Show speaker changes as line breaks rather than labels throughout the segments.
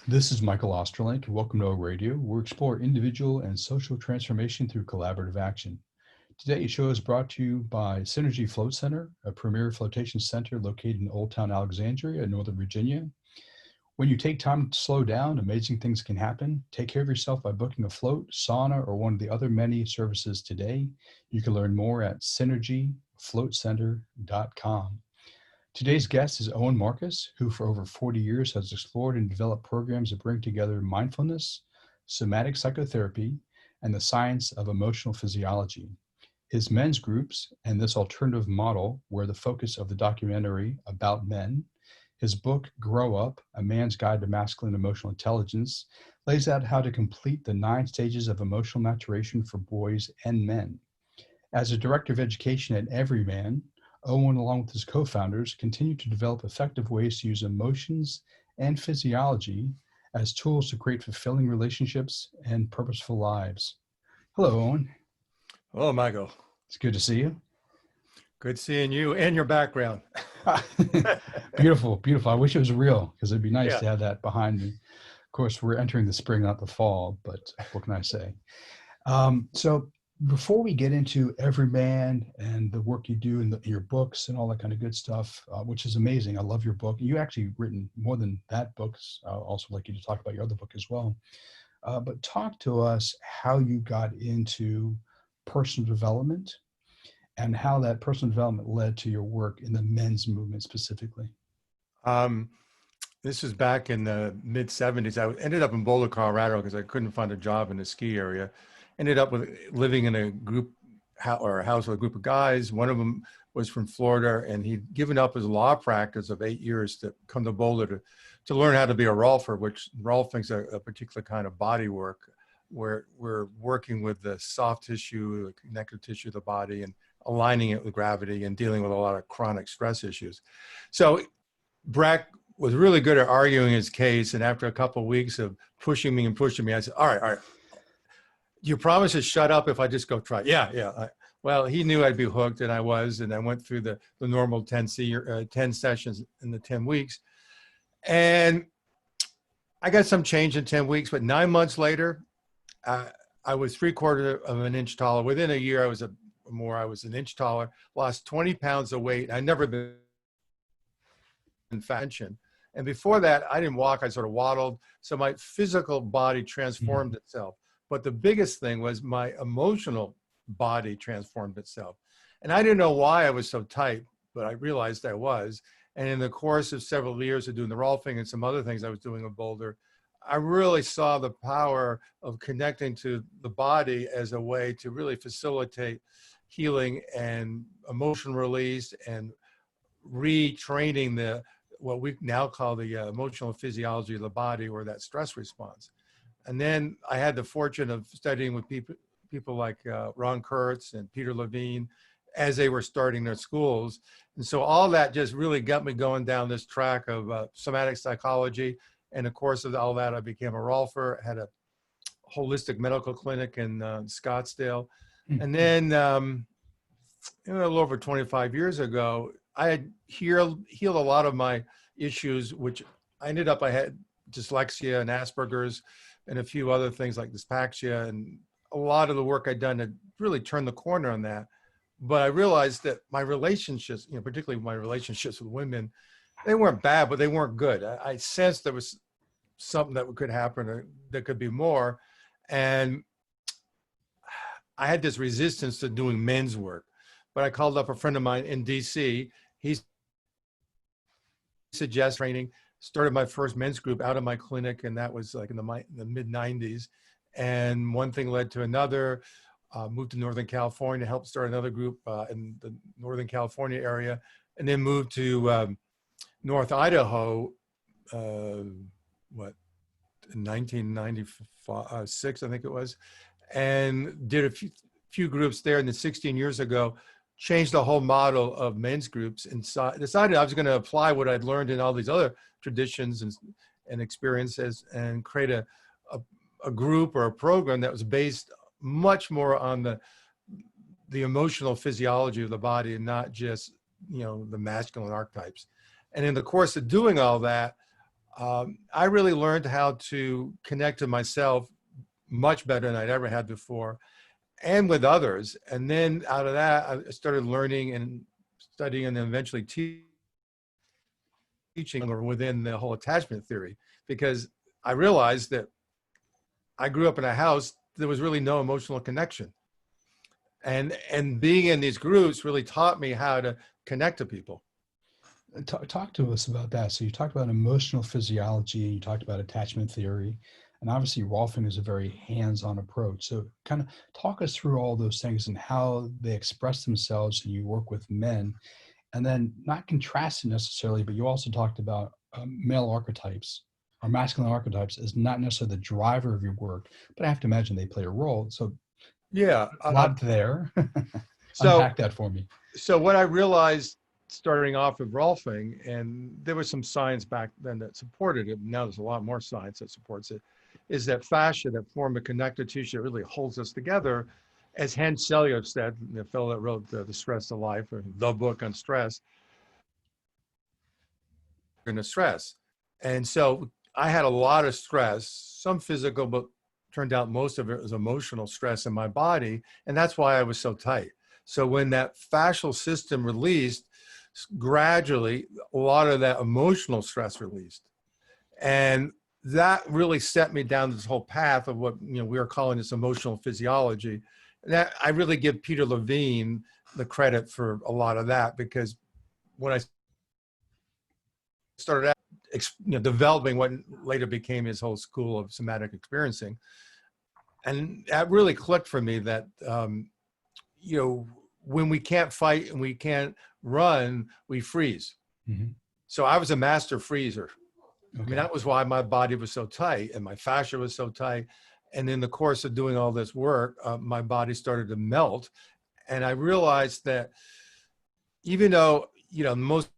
This is Michael Ostrolenk. Welcome to O Radio. We'll explore individual and social transformation through collaborative action. Today's show is brought to you by Synergy Float Center, a premier flotation center located in Old Town Alexandria, Northern Virginia. When you take time to slow down, amazing things can happen. Take care of yourself by booking a float, sauna, or one of the other many services today. You can learn more at synergyfloatcenter.com. Today's guest is Owen Marcus, who for over 40 years has explored and developed programs that bring together mindfulness, somatic psychotherapy, and the science of emotional physiology. His men's groups and this alternative model were the focus of the documentary About Men. His book, Grow Up, A Man's Guide to Masculine Emotional Intelligence, lays out how to complete the 9 stages of emotional maturation for boys and men. As a director of education at Everyman, Owen, along with his co-founders, continue to develop effective ways to use emotions and physiology as tools to create fulfilling relationships and purposeful lives. Hello, Owen.
Hello, Michael.
It's good to see you.
Good seeing you and your background.
Beautiful, beautiful. I wish it was real because it'd be nice to have that behind me. Of course, we're entering the spring, not the fall, but what can I say? So before we get into Everyman and the work you do in your books and all that kind of good stuff, which is amazing. I love your book. You actually written more than that book. Also like you to talk about your other book as well. But talk to us how you got into personal development and how that personal development led to your work in the men's movement specifically.
This was back in the mid 70s. I ended up in Boulder, Colorado because I couldn't find a job in the ski area. Ended up living in a group or a house with a group of guys. One of them was from Florida, and he'd given up his law practice of 8 years to come to Boulder to learn how to be a Rolfer, which Rolfing's a particular kind of body work where we're working with the soft tissue, the connective tissue of the body, and aligning it with gravity and dealing with a lot of chronic stress issues. So Brack was really good at arguing his case, and after a couple of weeks of pushing me, I said, all right. You promise to shut up if I just go try? Yeah. Well, he knew I'd be hooked, and I was, and I went through the normal 10 sessions in the 10 weeks. And I got some change in 10 weeks, but 9 months later, I was 3/4 of an inch taller. Within a year, I was an inch taller, lost 20 pounds of weight. I'd never been fat. And before that, I didn't walk, I sort of waddled. So my physical body transformed itself. But the biggest thing was my emotional body transformed itself. And I didn't know why I was so tight, but I realized I was. And in the course of several years of doing the Rolfing and some other things I was doing in Boulder, I really saw the power of connecting to the body as a way to really facilitate healing and emotion release and retraining what we now call the emotional physiology of the body, or that stress response. And then I had the fortune of studying with people like Ron Kurtz and Peter Levine as they were starting their schools. And so all that just really got me going down this track of somatic psychology. And of course, of all that, I became a Rolfer, had a holistic medical clinic in Scottsdale. And then a little over 25 years ago, I had healed a lot of my issues, which I had dyslexia and Asperger's, and a few other things like dyspraxia, and a lot of the work I'd done had really turned the corner on that. But I realized that my relationships, particularly my relationships with women, they weren't bad, but they weren't good. I sensed there was something that could happen, or there could be more. And I had this resistance to doing men's work. But I called up a friend of mine in DC. He suggested training. Started my first men's group out of my clinic, and that was like in the mid 90s. And one thing led to another. Moved to Northern California, helped start another group in the Northern California area, and then moved to North Idaho, in 1996, I think it was, and did a few groups there. And then 16 years ago, changed the whole model of men's groups and decided I was going to apply what I'd learned in all these other traditions and experiences and create a group or a program that was based much more on the emotional physiology of the body and not just, the masculine archetypes. And in the course of doing all that, I really learned how to connect to myself much better than I'd ever had before, and with others. And then out of that, I started learning and studying and then eventually teaching or within the whole attachment theory, because I realized that I grew up in a house, there was really no emotional connection. And being in these groups really taught me how to connect to people.
Talk to us about that. So you talked about emotional physiology, and you talked about attachment theory, and obviously Rolfing is a very hands-on approach. So kind of talk us through all those things and how they express themselves, and you work with men, and then not contrasted necessarily, but you also talked about male archetypes or masculine archetypes as not necessarily the driver of your work, but I have to imagine they play a role. So
Yeah.
a lot there.
So,
Unpack that for me.
so what I realized starting off with Rolfing, and there was some science back then that supported it, now there's a lot more science that supports it, is that fascia, that form of connective tissue that really holds us together, as Hans Selye said, the fellow that wrote The Stress of Life, or the book on stress, and stress. And so I had a lot of stress, some physical, but turned out most of it was emotional stress in my body. And that's why I was so tight. So when that fascial system released, gradually a lot of that emotional stress released. And that really set me down this whole path of what we are calling this emotional physiology. And that I really give Peter Levine the credit for a lot of that, because when I started out, developing what later became his whole school of somatic experiencing, and that really clicked for me that when we can't fight and we can't run, we freeze.
Mm-hmm.
So I was a master freezer.
Okay.
I mean, that was why my body was so tight and my fascia was so tight. And in the course of doing all this work, my body started to melt. And I realized that even though, most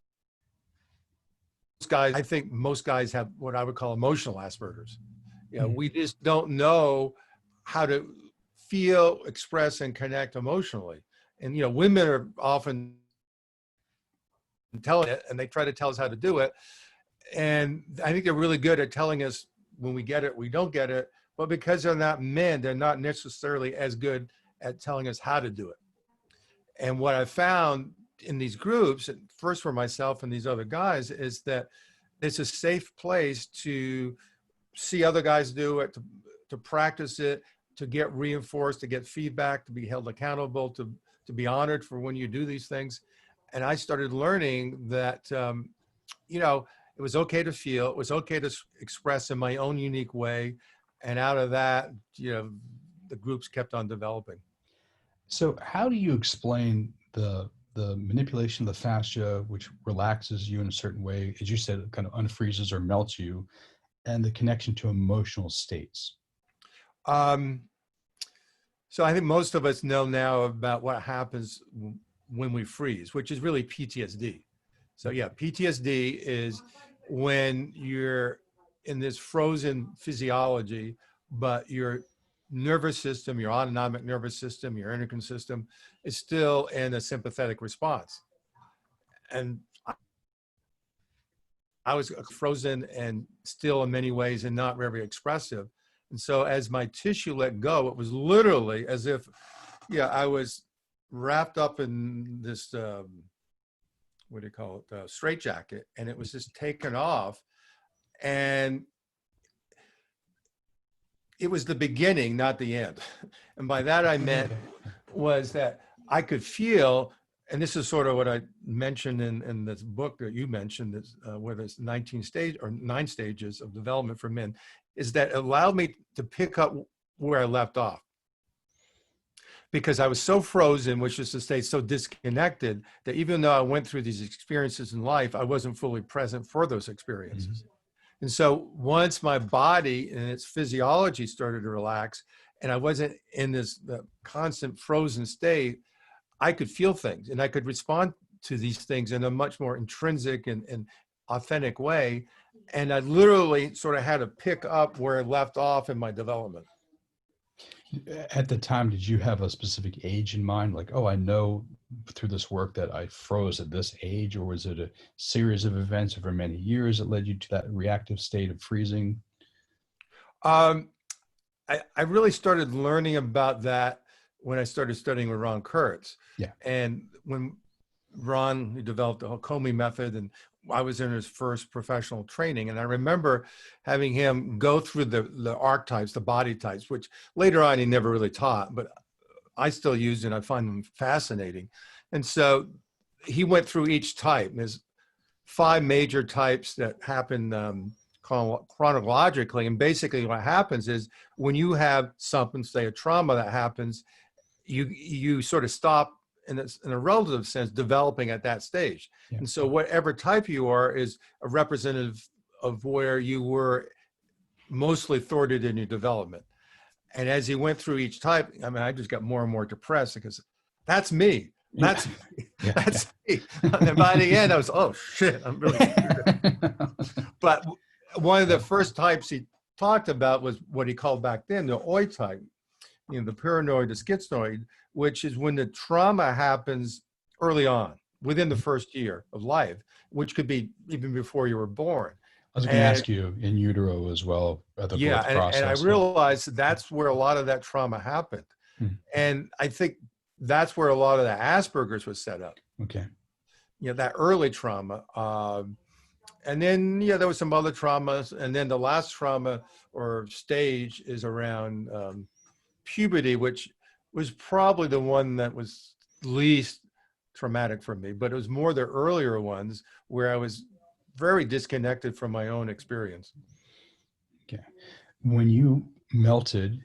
guys, I think most guys have what I would call emotional Asperger's. We just don't know how to feel, express, and connect emotionally. And, women are often telling it, and they try to tell us how to do it. And I think they're really good at telling us when we get it, we don't get it. But because they're not men, they're not necessarily as good at telling us how to do it. And what I found in these groups, first for myself and these other guys, is that it's a safe place to see other guys do it, to practice it, to get reinforced, to get feedback, to be held accountable, to be honored for when you do these things. And I started learning that, it was okay to feel, it was okay to express in my own unique way. And out of that, the groups kept on developing.
So how do you explain the manipulation of the fascia, which relaxes you in a certain way, as you said, it kind of unfreezes or melts you, and the connection to emotional states?
So I think most of us know now about what happens when we freeze, which is really PTSD. So yeah, PTSD is when you're in this frozen physiology, but your nervous system, your autonomic nervous system, your endocrine system is still in a sympathetic response. And I was frozen and still in many ways and not very expressive. And so as my tissue let go, it was literally as if, I was wrapped up in this, what do you call it, straitjacket, and it was just taken off. And it was the beginning, not the end. And by that I meant was that I could feel, and this is sort of what I mentioned in this book that you mentioned, where there's 9 stages of development for men, is that it allowed me to pick up where I left off. Because I was so frozen, which is to say so disconnected, that even though I went through these experiences in life, I wasn't fully present for those experiences. Mm-hmm. And so once my body and its physiology started to relax, and I wasn't in this constant frozen state, I could feel things and I could respond to these things in a much more intrinsic and authentic way. And I literally sort of had to pick up where I left off in my development.
At the time, did you have a specific age in mind? Like, oh, I know through this work that I froze at this age, or was it a series of events over many years that led you to that reactive state of freezing?
Um, I really started learning about that when I started studying with Ron Kurtz.
Yeah.
And when Ron, he developed the Comey method, and I was in his first professional training. And I remember having him go through the archetypes, the body types, which later on he never really taught, but I still use and I find them fascinating. And so he went through each type. And there's 5 major types that happen chronologically. And basically what happens is when you have something, say a trauma that happens, you sort of stop in a relative sense developing at that stage.
Yeah.
And so whatever type you are is a representative of where you were mostly thwarted in your development. And as he went through each type, I mean, I just got more and more depressed because that's me. That's me.
Yeah.
That's me. And by the end, I was, oh shit, I'm really But one of the first types he talked about was what he called back then the OI type, the paranoid schizoid, which is when the trauma happens early on, within the first year of life, which could be even before you were born.
I was going to ask you in utero as well, the birth process.
And I realized that's where a lot of that trauma happened. And I think that's where a lot of the Asperger's was set up.
Okay.
That early trauma. And then, there was some other traumas. And then the last trauma or stage is around puberty, which was probably the one that was least traumatic for me. But it was more the earlier ones where I was very disconnected from my own experience.
Okay. When you melted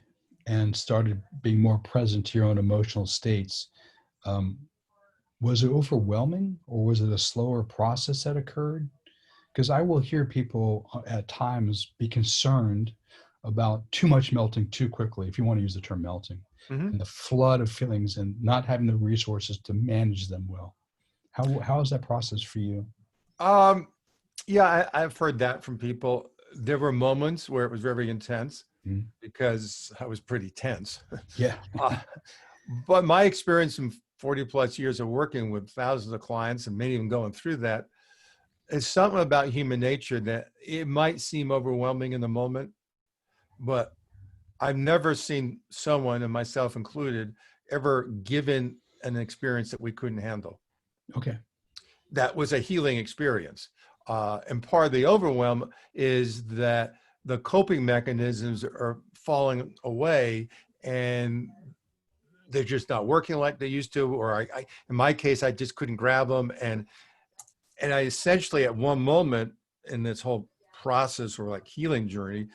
and started being more present to your own emotional states, was it overwhelming, or was it a slower process that occurred? Because I will hear people at times be concerned about too much melting too quickly, if you want to use the term melting, and the flood of feelings and not having the resources to manage them well. How is that process for you?
Yeah, I've heard that from people. There were moments where it was very intense because I was pretty tense.
Yeah.
But my experience in 40 plus years of working with thousands of clients and many of them going through that is something about human nature that it might seem overwhelming in the moment, but I've never seen someone, and myself included, ever given an experience that we couldn't handle.
Okay. That
was a healing experience. And part of the overwhelm is that the coping mechanisms are falling away and they're just not working like they used to, or in my case, I just couldn't grab them. And I essentially at one moment in this whole process or like healing journey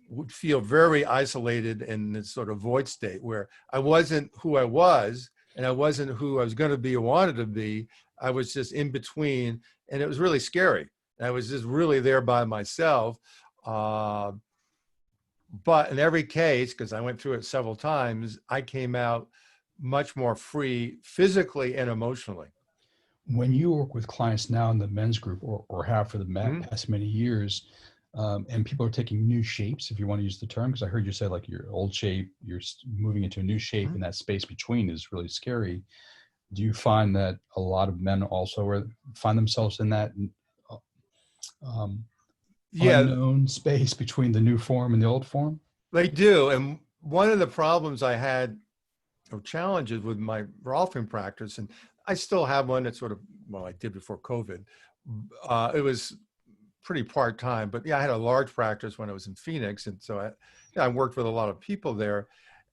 would feel very isolated in this sort of void state where I wasn't who I was and I wasn't who I was going to be or wanted to be. I was just in between, and it was really scary. I was just really there by myself. But in every case, because I went through it several times, I came out much more free physically and emotionally.
When you work with clients now in the men's group or have for the past many years, and people are taking new shapes, if you want to use the term, because I heard you say like your old shape, you're moving into a new shape, and that space between is really scary. Do you find that a lot of men also find themselves in that unknown space between the new form and the old form?
They do. And one of the problems I had, or challenges with my Rolfing practice, and I still have one that's sort of, well, I did before COVID. It was pretty part-time, but I had a large practice when I was in Phoenix. And so I worked with a lot of people there.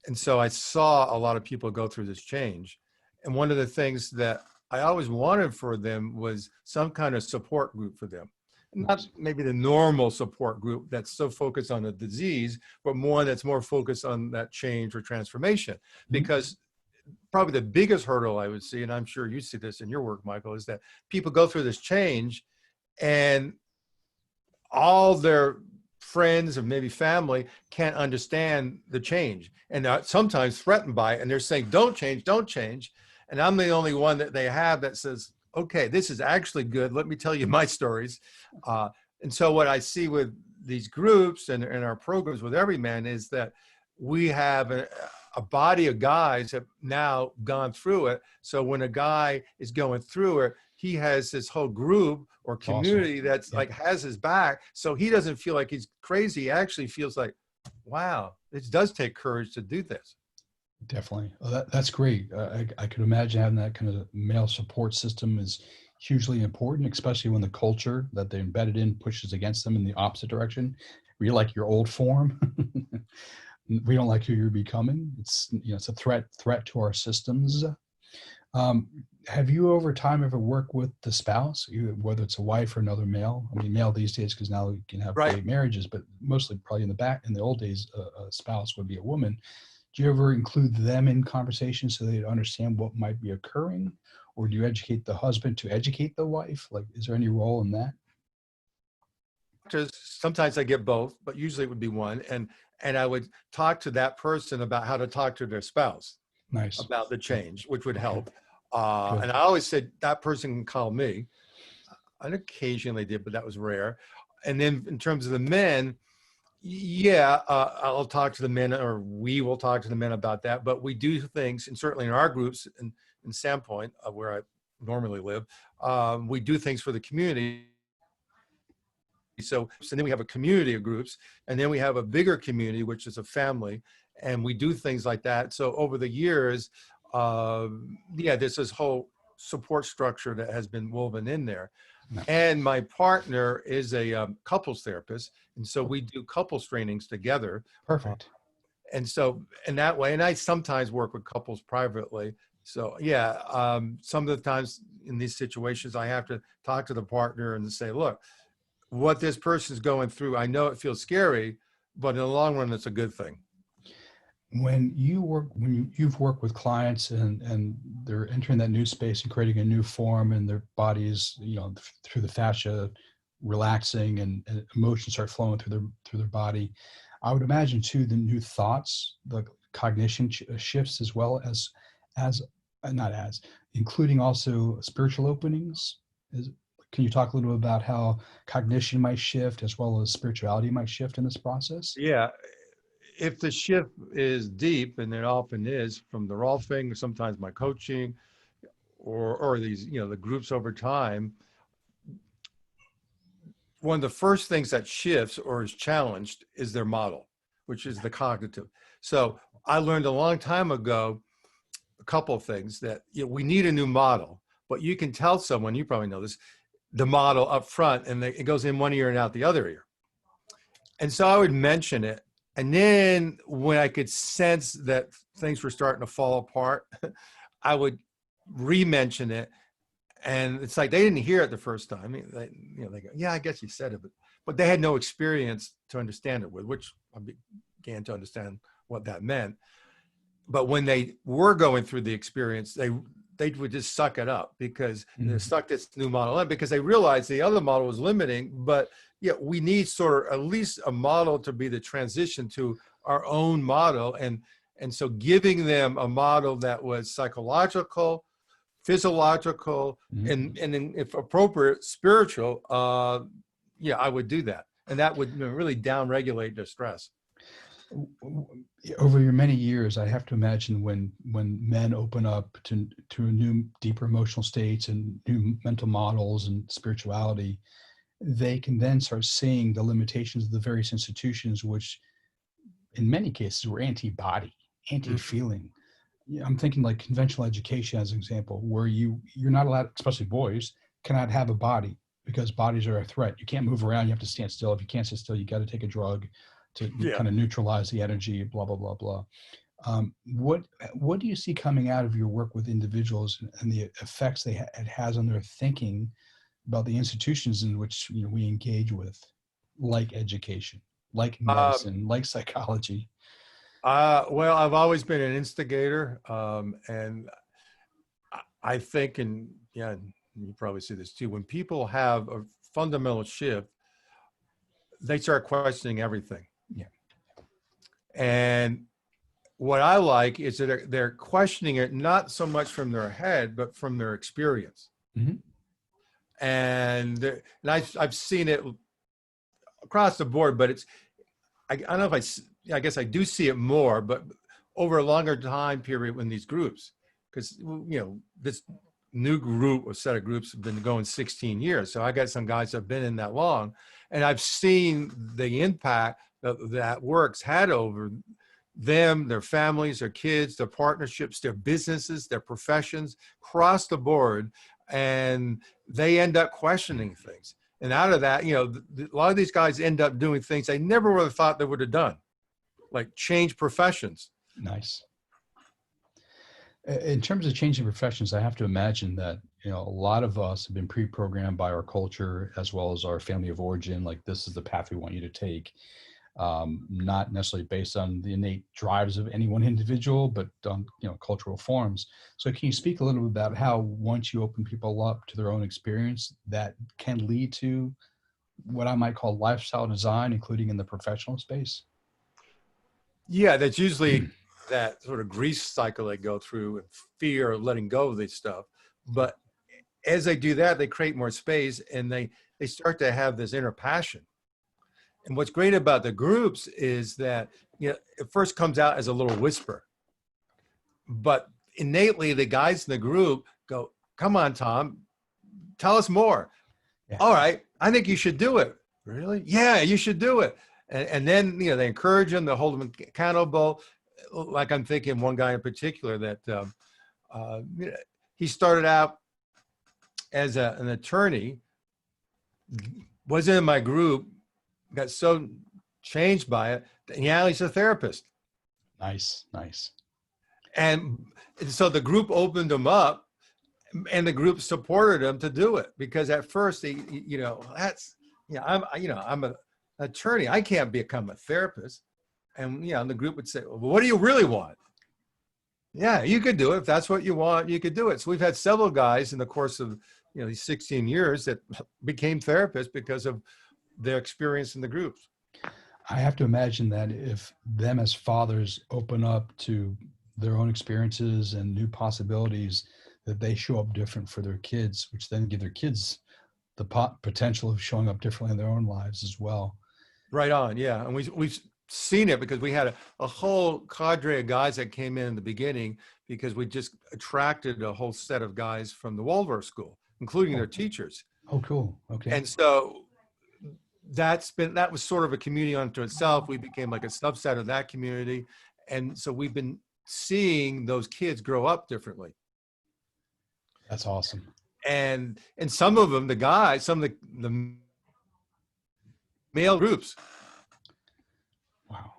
And so I saw a lot of people go through this change. And one of the things that I always wanted for them was some kind of support group for them. Not maybe the normal support group that's so focused on the disease, but more that's more focused on that change or transformation. Because probably the biggest hurdle I would see, and I'm sure you see this in your work, Michael, is that people go through this change and all their friends or maybe family can't understand the change and are sometimes threatened by it. And they're saying, don't change, don't change. And I'm the only one that they have that says, okay, this is actually good. Let me tell you my stories. And so what I see with these groups and our programs with Everyman is that we have a a body of guys have now gone through it. So when a guy is going through it, he has this whole group or community that's like has his back. So he doesn't feel like he's crazy. He actually feels like, wow, it does take courage to do this.
Definitely. Well, that's great. I could imagine having that kind of male support system is hugely important, especially when the culture that they're embedded in pushes against them in the opposite direction. We like your old form. We don't like who you're becoming. It's, you know, it's a threat to our systems. Have you over time ever worked with the spouse, whether it's a wife or another male? I mean, male these days, because now you can have
Right.
gay marriages, but mostly probably in the old days, a spouse would be a woman. Do you ever include them in conversations so they understand what might be occurring? Or do you educate the husband to educate the wife? Like, is there any role in that?
Sometimes I get both, but usually it would be one. And I would talk to that person about how to talk to their spouse
Nice.
about the change, which would
Okay.
help.
Good.
And I always said that person can call me. And occasionally did, but that was rare. And then in terms of the men, yeah, I'll talk to the men, or we will talk to the men about that. But we do things, and certainly in our groups in Sandpoint, where I normally live, we do things for the community. So then we have a community of groups, and then we have a bigger community, which is a family, and we do things like that. So over the years, yeah, there's this whole support structure that has been woven in there.
Nice.
And my partner is a couples therapist, and so we do couples trainings together.
Perfect.
And so in that way, and I sometimes work with couples privately. So yeah, some of the times in these situations, I have to talk to the partner and say, look, what this person's going through, I know it feels scary, but in the long run, it's a good thing.
When you've worked with clients and they're entering that new space and creating a new form, and their bodies, you know, through the fascia relaxing, and emotions start flowing through their body, I would imagine too the new thoughts, the cognition shifts, as well as not as including also spiritual openings. Can you talk a little bit about how cognition might shift as well as spirituality might shift in this process?
Yeah. If the shift is deep, and it often is, from the Rolfing, or sometimes my coaching, or these, you know, the groups over time, one of the first things that shifts or is challenged is their model, which is the cognitive. So I learned a long time ago a couple of things, that, you know, we need a new model, but you can tell someone, you probably know this, the model up front, and it goes in one ear and out the other ear. And so I would mention it. And then when I could sense that things were starting to fall apart, I would re-mention it. And it's like they didn't hear it the first time. I mean, they go, yeah, I guess you said it, but they had no experience to understand it with, which I began to understand what that meant. But when they were going through the experience, they would just suck it up, because they stuck this new model in, because they realized the other model was limiting. But yeah, we need sort of at least a model to be the transition to our own model. And so giving them a model that was psychological, physiological, and if appropriate, spiritual, yeah, I would do that. And that would really downregulate their stress.
Over your many years, I have to imagine when men open up to new, deeper emotional states and new mental models and spirituality, they can then start seeing the limitations of the various institutions, which in many cases were anti-body, anti-feeling. I'm thinking like conventional education as an example, where you're not allowed, especially boys, cannot have a body because bodies are a threat. You can't move around. You have to stand still. If you can't sit still, you got to take a drug to kind of neutralize the energy, blah, blah, blah, blah. What do you see coming out of your work with individuals and the effects it has on their thinking about the institutions in which, you know, we engage with, like education, like medicine, like psychology?
Well, I've always been an instigator, and I think, and yeah, you probably see this too, when people have a fundamental shift, they start questioning everything.
Yeah.
And what I like is that they're questioning it not so much from their head, but from their experience. And I've seen it across the board, but I don't know if I guess I do see it more, but over a longer time period in these groups, because this new group or set of groups have been going 16 years. So I got some guys that have been in that long, and I've seen the impact that work's had over them, their families, their kids, their partnerships, their businesses, their professions, across the board. And they end up questioning things. And out of that, a lot of these guys end up doing things they never would have thought they would have done, like change professions.
Nice. In terms of changing professions, I have to imagine that, a lot of us have been pre-programmed by our culture as well as our family of origin. Like, this is the path we want you to take. Not necessarily based on the innate drives of any one individual, but on, cultural forms. So can you speak a little bit about how, once you open people up to their own experience, that can lead to what I might call lifestyle design, including in the professional space?
Yeah, that's usually that sort of grief cycle they go through, and fear of letting go of this stuff. But as they do that, they create more space, and they start to have this inner passion. And what's great about the groups is that, it first comes out as a little whisper, but innately the guys in the group go, "Come on, Tom, tell us more."
Yeah.
"All right, I think you should do it." "Really?" "Yeah, you should do it." And then, they encourage them, they hold them accountable. Like, I'm thinking one guy in particular that he started out as an attorney, wasn't in my group, got so changed by it that now he's a therapist.
Nice.
And so the group opened him up, and the group supported him to do it, because at first I'm an attorney, I can't become a therapist. And the group would say, "Well, what do you really want?" "Yeah, you could do it. If that's what you want, you could do it." So we've had several guys in the course of these 16 years that became therapists because of their experience in the groups.
I have to imagine that if them as fathers open up to their own experiences and new possibilities, that they show up different for their kids, which then give their kids the potential of showing up differently in their own lives as well.
Right on, yeah. And we've seen it because we had a whole cadre of guys that came in the beginning, because we just attracted a whole set of guys from the Waldorf School, including their teachers.
Oh, cool. Okay.
And so that was sort of a community unto itself. We became like a subset of that community. And so we've been seeing those kids grow up differently.
That's awesome.
And some of them, some of the male groups.
Wow.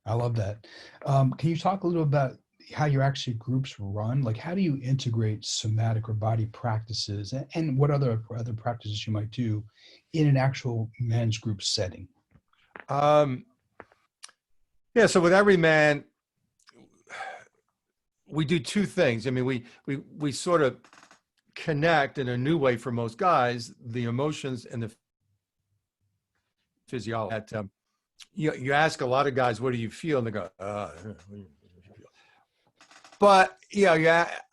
I love that. Can you talk a little about how your actually groups run? Like, how do you integrate somatic or body practices, and what other practices you might do in an actual men's group setting?
Yeah, so with every man, we do two things. I mean, we sort of connect in a new way for most guys, the emotions and the physiology. You ask a lot of guys, "What do you feel?" And they go, what do you feel? But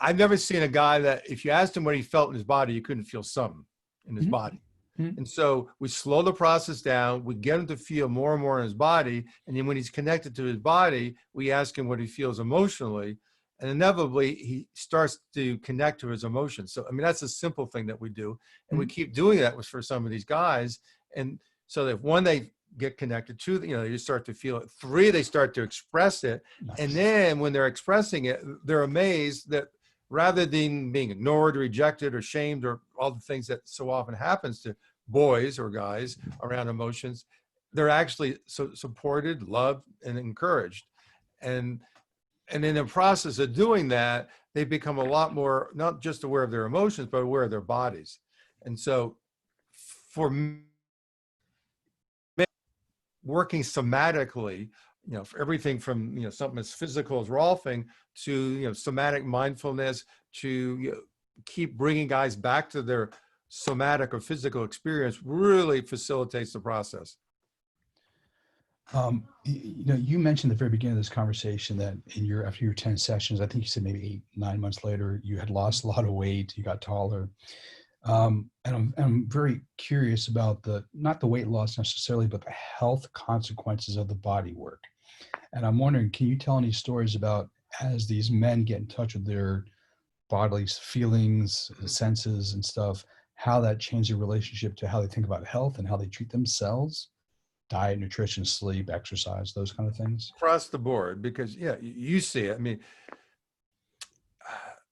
I've never seen a guy that if you asked him what he felt in his body, you couldn't feel something in his body. And so we slow the process down. We get him to feel more and more in his body. And then when he's connected to his body, we ask him what he feels emotionally. And inevitably, he starts to connect to his emotions. So, I mean, that's a simple thing that we do. And we keep doing that for some of these guys. And so that when they get connected to, they start to feel it. 3, they start to express it.
Nice.
And then when they're expressing it, they're amazed that rather than being ignored or rejected or shamed or all the things that so often happens to boys or guys around emotions, they're actually supported, loved, and encouraged. And in the process of doing that, they become a lot more, not just aware of their emotions, but aware of their bodies. And so for me, working somatically, for everything from, something as physical as Rolfing to, somatic mindfulness, to keep bringing guys back to their somatic or physical experience, really facilitates the process.
You mentioned at the very beginning of this conversation that after your 10 sessions, I think you said maybe 8-9 months later, you had lost a lot of weight, you got taller. And I'm very curious about not the weight loss necessarily, but the health consequences of the body work. And I'm wondering, can you tell any stories about as these men get in touch with their bodily feelings, senses, and stuff, how that changed their relationship to how they think about health and how they treat themselves? Diet, nutrition, sleep, exercise, those kind of things.
Across the board, because yeah, you see it. I mean,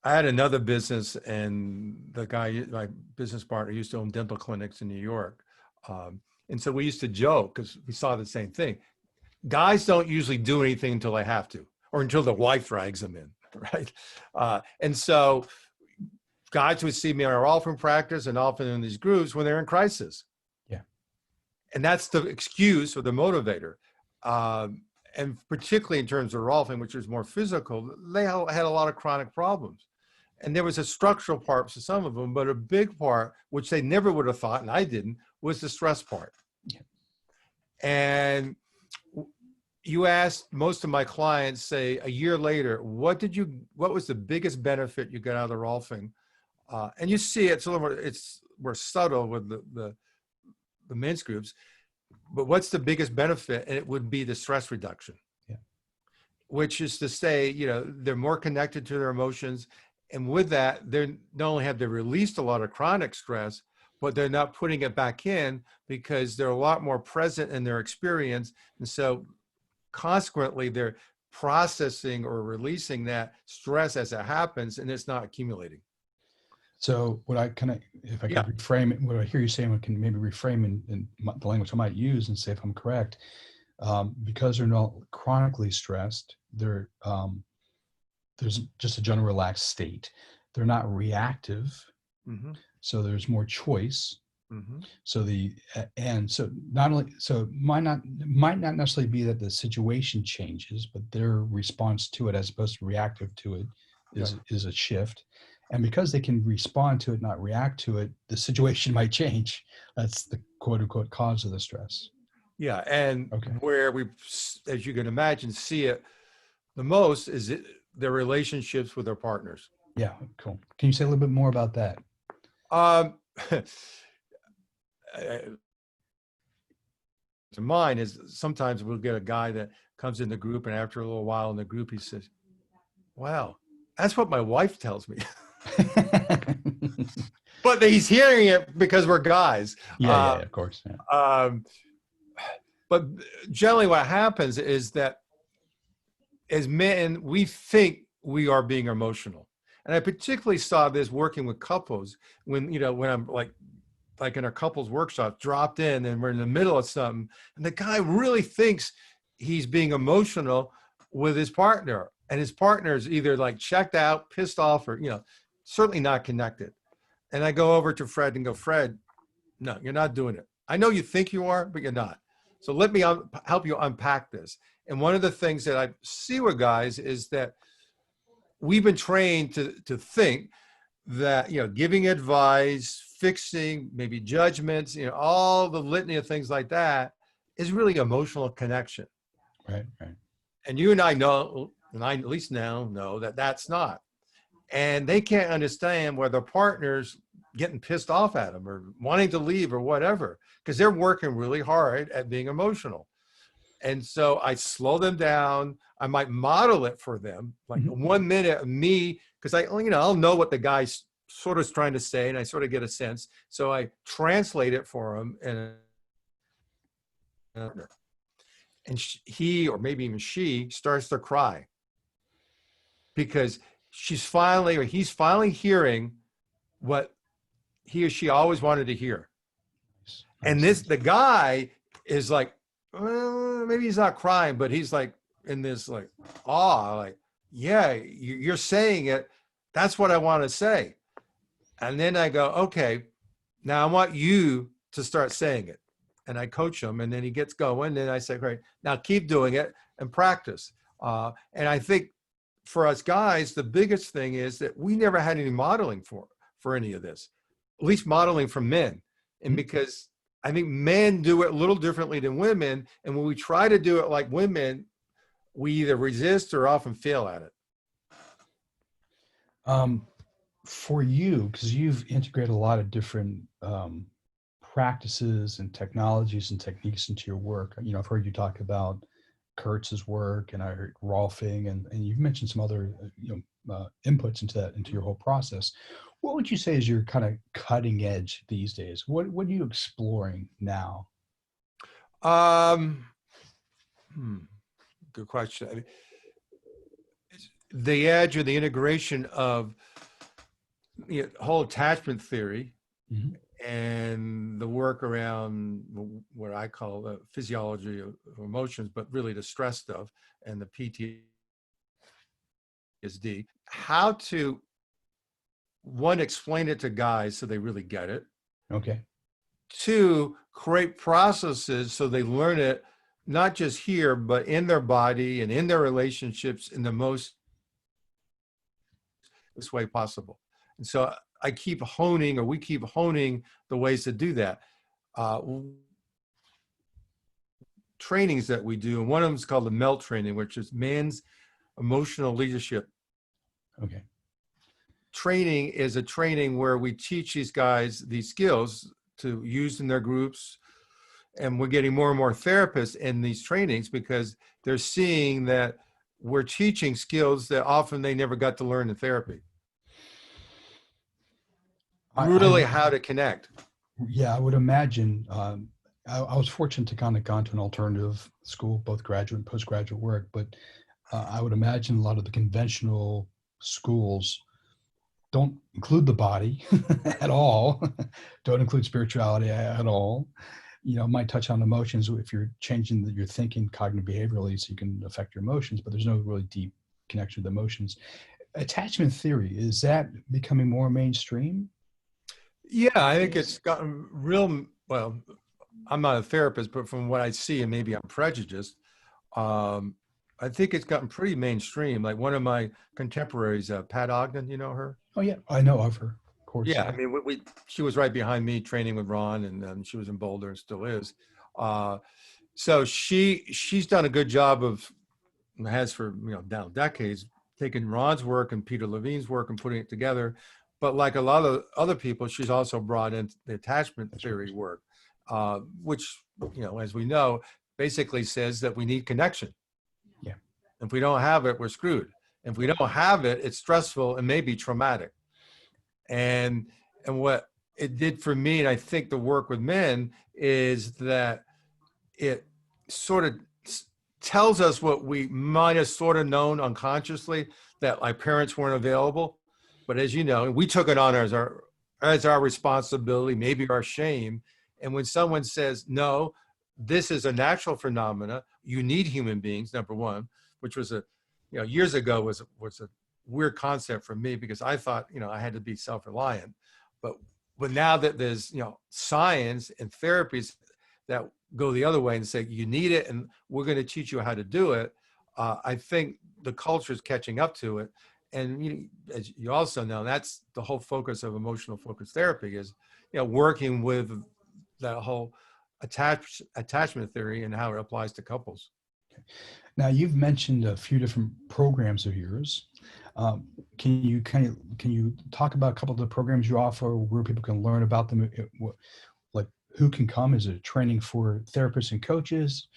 I had another business, and the guy, my business partner, used to own dental clinics in New York. And so we used to joke because we saw the same thing. Guys don't usually do anything until they have to, or until the wife drags them in, right? And so guys would see me in our Rolfing practice and often in these groups when they're in crisis.
Yeah.
And that's the excuse or the motivator. And particularly in terms of Rolfing, which is more physical, they had a lot of chronic problems. And there was a structural part to some of them, but a big part, which they never would have thought, and I didn't, was the stress part.
Yeah.
And you asked most of my clients, say a year later, what was the biggest benefit you got out of the Rolfing? And you see it's a little more, it's more subtle with the men's groups, but what's the biggest benefit? And it would be the stress reduction.
Yeah.
Which is to say, they're more connected to their emotions. And with that, they're not only have they released a lot of chronic stress, but they're not putting it back in because they're a lot more present in their experience. And so consequently, they're processing or releasing that stress as it happens, and it's not accumulating.
So what I kind of, if I can reframe it, what I hear you saying, I can maybe reframe in the language I might use and say if I'm correct, because they're not chronically stressed, there's just a general relaxed state. They're not reactive, so there's more choice. So so it might not necessarily be that the situation changes, but their response to it, as opposed to reactive to it, is a shift. And because they can respond to it, not react to it, the situation might change. That's the quote unquote cause of the stress.
Yeah. And where we, as you can imagine, see it the most is their relationships with their partners.
Yeah. Cool. Can you say a little bit more about that?
To mine is sometimes we'll get a guy that comes in the group, and after a little while in the group, he says, wow, that's what my wife tells me. But he's hearing it because we're guys.
Yeah, of course. Yeah.
But generally what happens is that as men, we think we are being emotional. And I particularly saw this working with couples when I'm like in our couples workshop, dropped in and we're in the middle of something, and the guy really thinks he's being emotional with his partner, and his partner is either like checked out, pissed off, or certainly not connected. And I go over to Fred and go, Fred, no, you're not doing it. I know you think you are, but you're not. So let me help you unpack this. And one of the things that I see with guys is that we've been trained to think that, giving advice, fixing, maybe judgments, all the litany of things like that is really emotional connection.
Right.
And you and I know, and I at least now know that that's not. And they can't understand where their partner's getting pissed off at them or wanting to leave or whatever, because they're working really hard at being emotional. And so I slow them down. I might model it for them, like 1 minute of me, because I'll know what the guy's sort of trying to say, and I sort of get a sense. So I translate it for him, and he, or maybe even she, starts to cry because he's finally hearing what he or she always wanted to hear. And the guy is like, maybe he's not crying, but he's like in this like awe, like, yeah, you're saying it. That's what I want to say. And then I go, okay, now I want you to start saying it. And I coach him, and then he gets going. And I say, great, now keep doing it and practice. And I think for us guys, the biggest thing is that we never had any modeling for any of this, at least modeling from men. And because I think men do it a little differently than women. And when we try to do it like women, we either resist or often fail at it.
For you, because you've integrated a lot of different practices and technologies and techniques into your work. I've heard you talk about Kurtz's work, and I heard Rolfing, and you've mentioned some other inputs into your whole process. What would you say is your kind of cutting edge these days? What are you exploring now?
Um, Good question. I mean, the edge or the integration of whole attachment theory
Mhm.
and the work around what I call the physiology of emotions, but really the stress stuff and the PTSD. How to, one, explain it to guys so they really get it.
Okay.
Two, create processes so they learn it not just here, but in their body and in their relationships in the most this way possible. And so I keep honing, or we keep honing the ways to do that. Uh, Trainings that we do, and one of them is called the MELT training, which is Man's Emotional Leadership.
Okay.
Training is a training where we teach these guys these skills to use in their groups. And we're getting more and more therapists in these trainings because they're seeing that we're teaching skills that often they never got to learn in therapy. Really how to connect.
Yeah, I would imagine. I was fortunate to kind of gone to an alternative school, both graduate and postgraduate work, but I would imagine a lot of the conventional schools don't include the body at all, don't include spirituality at all. Might touch on emotions if you're changing your thinking cognitive behaviorally so you can affect your emotions, but there's no really deep connection with emotions. Attachment theory, is that becoming more mainstream?
Yeah, I think it's gotten real, well, I'm not a therapist, but from what I see, and maybe I'm prejudiced, I think it's gotten pretty mainstream. Like one of my contemporaries, Pat Ogden, you know her?
Oh yeah, I know of her, of course.
Yeah, I mean, she was right behind me training with Ron, and she was in Boulder and still is. So she's done a good job of, has for down decades, taking Ron's work and Peter Levine's work and putting it together. But like a lot of other people, she's also brought in the attachment theory work, which, as we know, basically says that we need connection.
Yeah.
If we don't have it, we're screwed. If we don't have it, it's stressful and maybe traumatic. And what it did for me, and I think the work with men, is that it sort of tells us what we might have sort of known unconsciously, that our parents weren't available. But as you know, we took it on as our responsibility, maybe our shame. And when someone says, no, this is a natural phenomena, you need human beings, number one, which was years ago was a weird concept for me because I thought, I had to be self-reliant. But now that there's, science and therapies that go the other way and say, you need it and we're going to teach you how to do it, I think the culture is catching up to it. And as you also know, that's the whole focus of emotional focused therapy is, working with that whole attachment theory and how it applies to couples.
Now you've mentioned a few different programs of yours. Can you talk about a couple of the programs you offer, where people can learn about them? Like who can come? Is it training for therapists and coaches?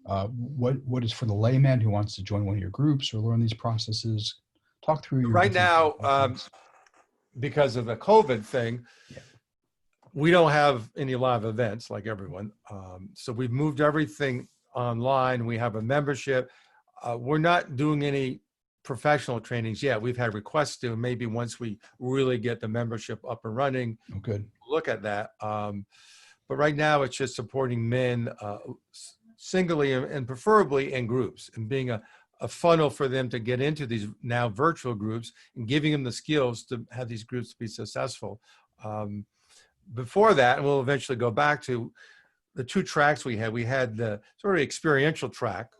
What is for the layman who wants to join one of your groups or learn these processes? Talk through your
right now, because of the COVID thing,
yeah.
We don't have any live events like everyone. So we've moved everything online. We have a membership. We're not doing any professional trainings yet. We've had requests to, maybe once we really get the membership up and running,
Oh, good.
Look at that. But right now it's just supporting men singly and preferably in groups, and being a funnel for them to get into these now virtual groups and giving them the skills to have these groups be successful. Before that, and we'll eventually go back to the two tracks we had the sort of experiential track,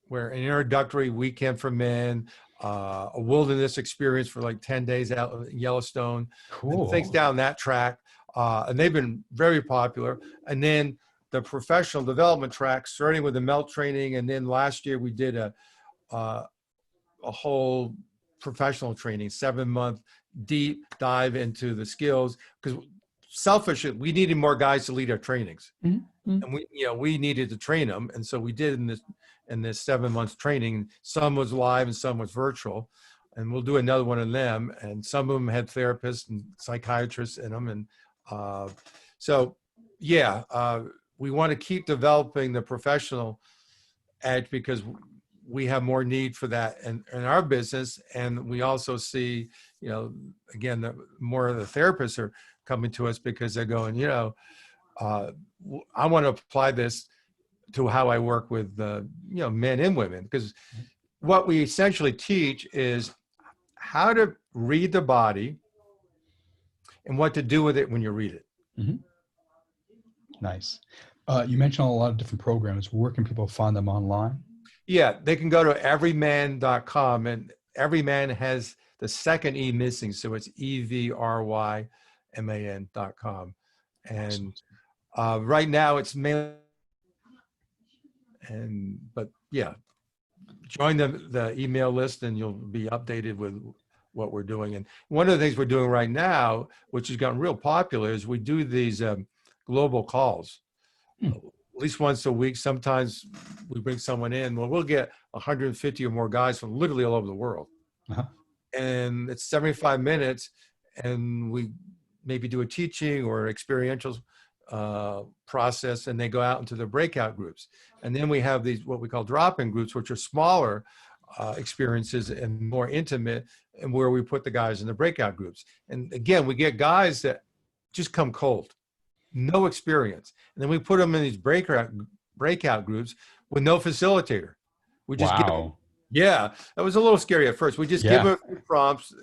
where an introductory weekend for men, a wilderness experience for like 10 days out in Yellowstone,
Cool.
and things down that track. And they've been very popular. And then the professional development track, starting with the MELT training. And then last year we did a whole professional training, 7-month deep dive into the skills, because selfishly, we needed more guys to lead our trainings.
Mm-hmm.
And we needed to train them. And so we did in this 7 months training. Some was live and some was virtual. And we'll do another one of them. And some of them had therapists and psychiatrists in them. And we want to keep developing the professional edge because we have more need for that in our business. And we also see, again, more of the therapists are coming to us because they're going, I want to apply this to how I work with, men and women, because what we essentially teach is how to read the body and what to do with it when you read it.
Mm-hmm. Nice. You mentioned a lot of different programs. Where can people find them online?
Yeah, they can go to everyman.com, and Everyman has the second E missing. So it's EVRYMAN.com. And right now it's mainly, join the email list and you'll be updated with what we're doing. And one of the things we're doing right now, which has gotten real popular, is we do these global calls. At least once a week. Sometimes we bring someone in. Well, we'll get 150 or more guys from literally all over the world.
Uh-huh.
And it's 75 minutes. And we maybe do a teaching or experiential process, and they go out into the breakout groups. And then we have these, what we call drop-in groups, which are smaller experiences and more intimate, and where we put the guys in the breakout groups. And again, we get guys that just come cold, no experience. And then we put them in these breakout groups with no facilitator. We just give them, that was a little scary at first. We just give them a few prompts,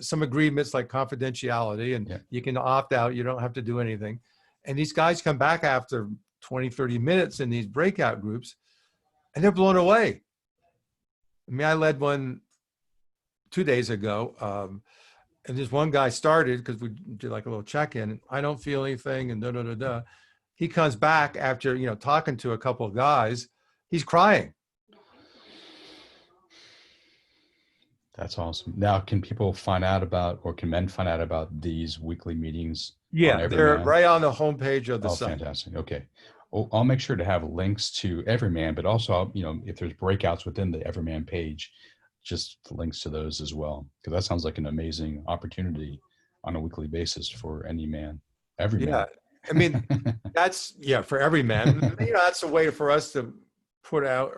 some agreements like confidentiality, and you can opt out. You don't have to do anything. And these guys come back after 20, 30 minutes in these breakout groups, and they're blown away. I mean, I led one 2 days ago, and this one guy started, because we did like a little check-in. I don't feel anything, and He comes back after, talking to a couple of guys. He's crying.
That's awesome. Now, can people find out about, or can men find out about these weekly meetings?
Yeah, they're right on the homepage of the site.
Fantastic. Okay. Well, I'll make sure to have links to Everyman, but also, if there's breakouts within the Everyman page, just the links to those as well, because that sounds like an amazing opportunity on a weekly basis for any man, every man.
Yeah, I mean, that's, for every man. That's a way for us to put out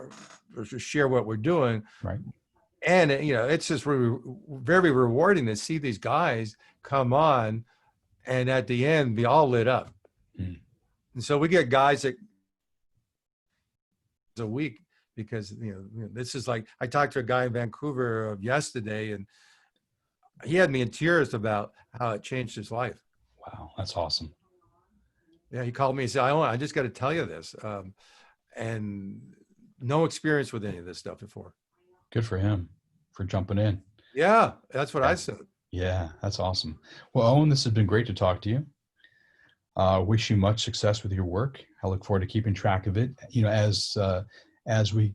or to share what we're doing.
Right.
And, it's just very rewarding to see these guys come on and at the end be all lit up. Mm. And so we get guys that a week, because, this is like, I talked to a guy in Vancouver yesterday, and he had me in tears about how it changed his life.
Wow. That's awesome.
Yeah. He called me and said, I just got to tell you this. And no experience with any of this stuff before.
Good for him for jumping in.
Yeah. That's what I said.
Yeah. That's awesome. Well, Owen, this has been great to talk to you. Wish you much success with your work. I look forward to keeping track of it. As we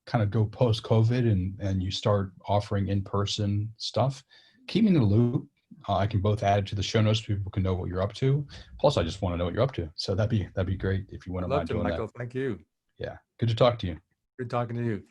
kind of go post-COVID and you start offering in-person stuff, keep me in the loop. I can both add to the show notes so people can know what you're up to. Plus, I just want to know what you're up to. So that'd be great if you wouldn't mind doing
Michael.
that.
Thank you.
Yeah. Good to talk to you.
Good talking to you.